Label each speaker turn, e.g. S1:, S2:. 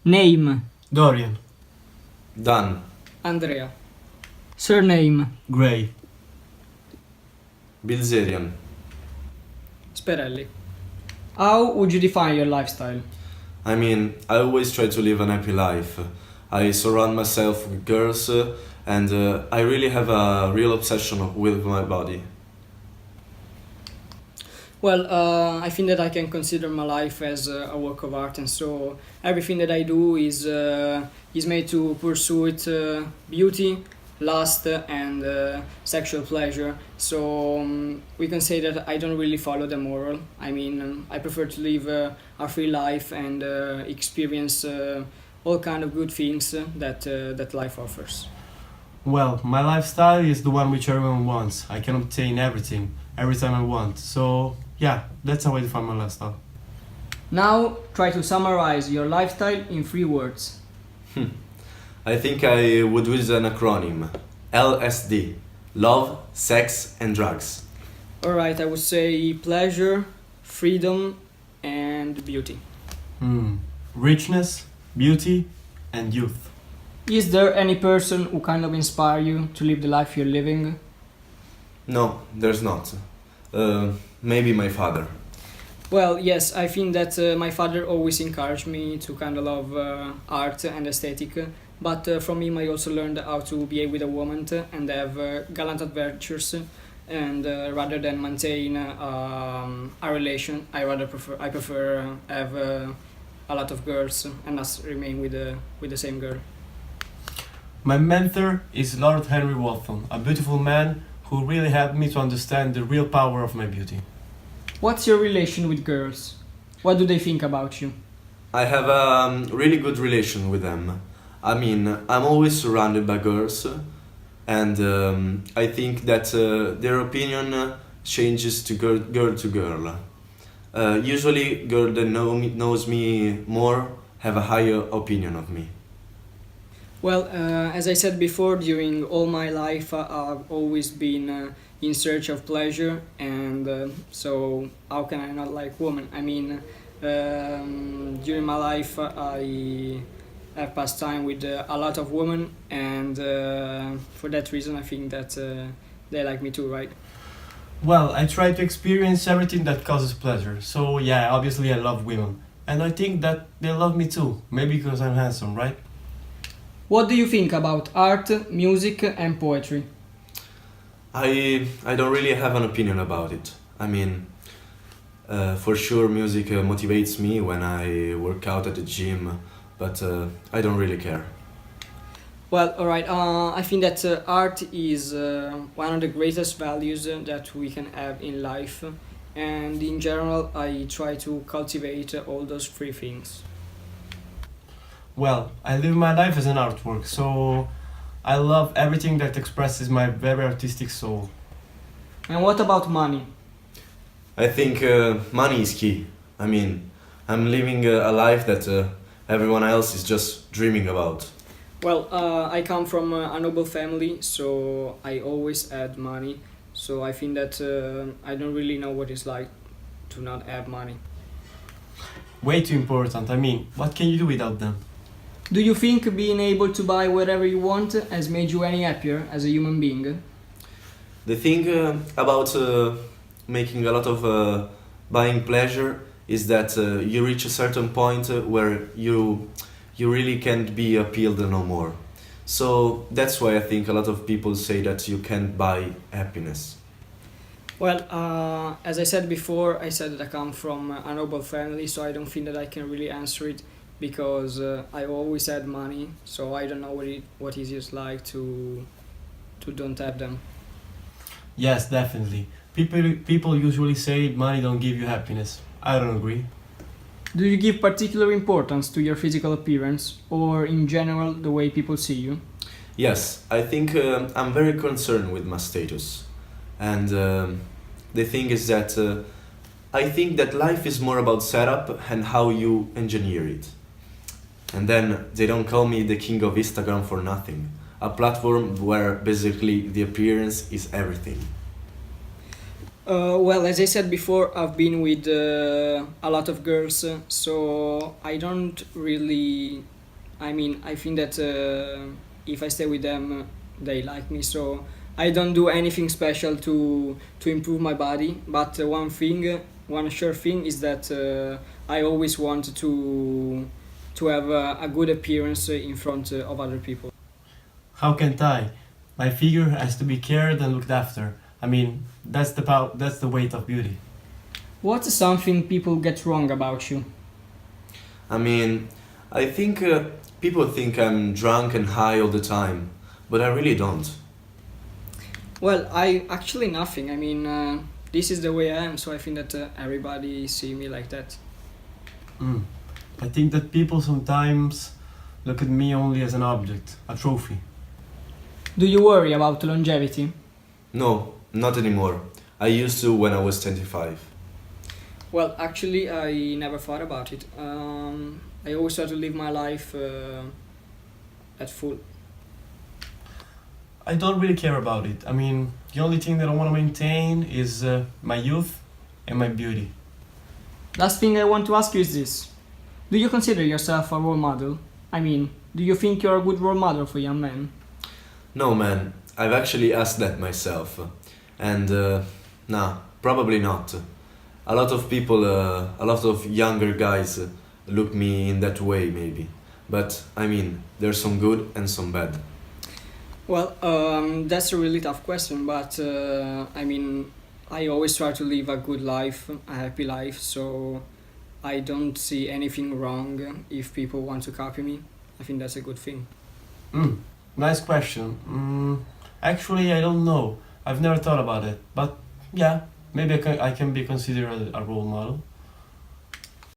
S1: Name.
S2: Dorian.
S3: Dan.
S4: Andrea.
S1: Surname.
S2: Gray.
S3: Bilzerian.
S4: Sperelli.
S1: How would you define your lifestyle?
S3: I mean, I always try to live an happy life. I surround myself with girls and I really have a real obsession with my body.
S4: Well, I think that I can consider my life as a work of art, and so everything that I do is made to pursue it beauty, lust, and sexual pleasure. So we can say that I don't really follow the moral. I mean, I prefer to live a free life and experience all kind of good things that life offers.
S2: Well, my lifestyle is the one which everyone wants. I can obtain everything, every time I want. So, yeah, that's how I define my lifestyle.
S1: Now, try to summarize your lifestyle in 3 words.
S3: I think I would use an acronym. LSD. Love, sex and drugs.
S4: Alright, I would say pleasure, freedom, and beauty.
S2: Richness, beauty, and youth.
S1: Is there any person who kind of inspire you to live the life you're living?
S3: No, there's not. Maybe my father.
S4: Well, yes, I think that my father always encouraged me to kind of love art and aesthetic, but from him I also learned how to behave with a woman and have gallant adventures, and rather than maintain a relation, I prefer have a lot of girls and not remain with the same girl.
S2: My mentor is Lord Henry Waltham, a beautiful man who really helped me to understand the real power of my beauty.
S1: What's your relation with girls? What do they think about you?
S3: I have a really good relation with them. I mean, I'm always surrounded by girls and I think that their opinion changes to girl to girl. Usually girl that knows me more have a higher opinion of me.
S4: Well, as I said before, during all my life I've always been in search of pleasure, and so how can I not like women? I mean, during my life I have passed time with a lot of women, and for that reason I think that they like me too, right?
S2: Well, I try to experience everything that causes pleasure. So yeah, obviously I love women. And I think that they love me too. Maybe because I'm handsome, right?
S1: What do you think about art, music, and poetry?
S3: I don't really have an opinion about it. I mean, for sure music motivates me when I work out at the gym, but I don't really care.
S4: Well, alright, I think that art is one of the greatest values that we can have in life, and in general I try to cultivate all those 3 things.
S2: Well, I live my life as an artwork, so I love everything that expresses my very artistic soul.
S1: And what about money?
S3: I think money is key. I mean, I'm living a life that everyone else is just dreaming about.
S4: Well, I come from a noble family, so I always had money, so I think that I don't really know what it's like to not have money.
S2: Way too important. I mean, what can you do without them?
S1: Do you think being able to buy whatever you want has made you any happier as a human being?
S3: The thing about making a lot of buying pleasure is that you reach a certain point where you really can't be appealed no more. So that's why I think a lot of people say that you can't buy happiness.
S4: Well, as I said before, I said that I come from a noble family, so I don't think that I can really answer it, because I always had money, so I don't know what it is like to don't have them.
S2: Yes, definitely. People usually say money don't give you happiness. I don't agree.
S1: Do you give particular importance to your physical appearance, or in general the way people see you?
S3: Yes, I think I'm very concerned with my status. And the thing is that I think that life is more about setup and how you engineer it. And then they don't call me the king of Instagram for nothing. A platform where basically the appearance is everything.
S4: Well, as I said before, I've been with a lot of girls, so I don't really. I mean, I think that if I stay with them, they like me. So I don't do anything special to improve my body. But one sure thing is that I always want to have a good appearance in front of other people.
S2: How can't I? My figure has to be cared and looked after. I mean, that's the weight of beauty.
S1: What's something people get wrong about you?
S3: I mean, I think people think I'm drunk and high all the time, but I really don't.
S4: Well, I actually nothing. I mean, this is the way I am, so I think that everybody see me like that.
S2: Mm. I think that people sometimes look at me only as an object, a trophy.
S1: Do you worry about longevity?
S3: No, not anymore. I used to when I was 25.
S4: Well, actually, I never thought about it. I always try to live my life at full.
S2: I don't really care about it. I mean, the only thing that I want to maintain is my youth and my beauty.
S1: Last thing I want to ask you is this. Do you consider yourself a role model? I mean, do you think you're a good role model for young men?
S3: No, man, I've actually asked that myself. And, nah, probably not. A lot of people, a lot of younger guys look me in that way, maybe. But, I mean, there's some good and some bad.
S4: Well, that's a really tough question, but I mean, I always try to live a good life, a happy life, so I don't see anything wrong if people want to copy me. I think that's a good thing.
S2: Nice question. Actually, I don't know. I've never thought about it. But yeah, maybe I can be considered a role model.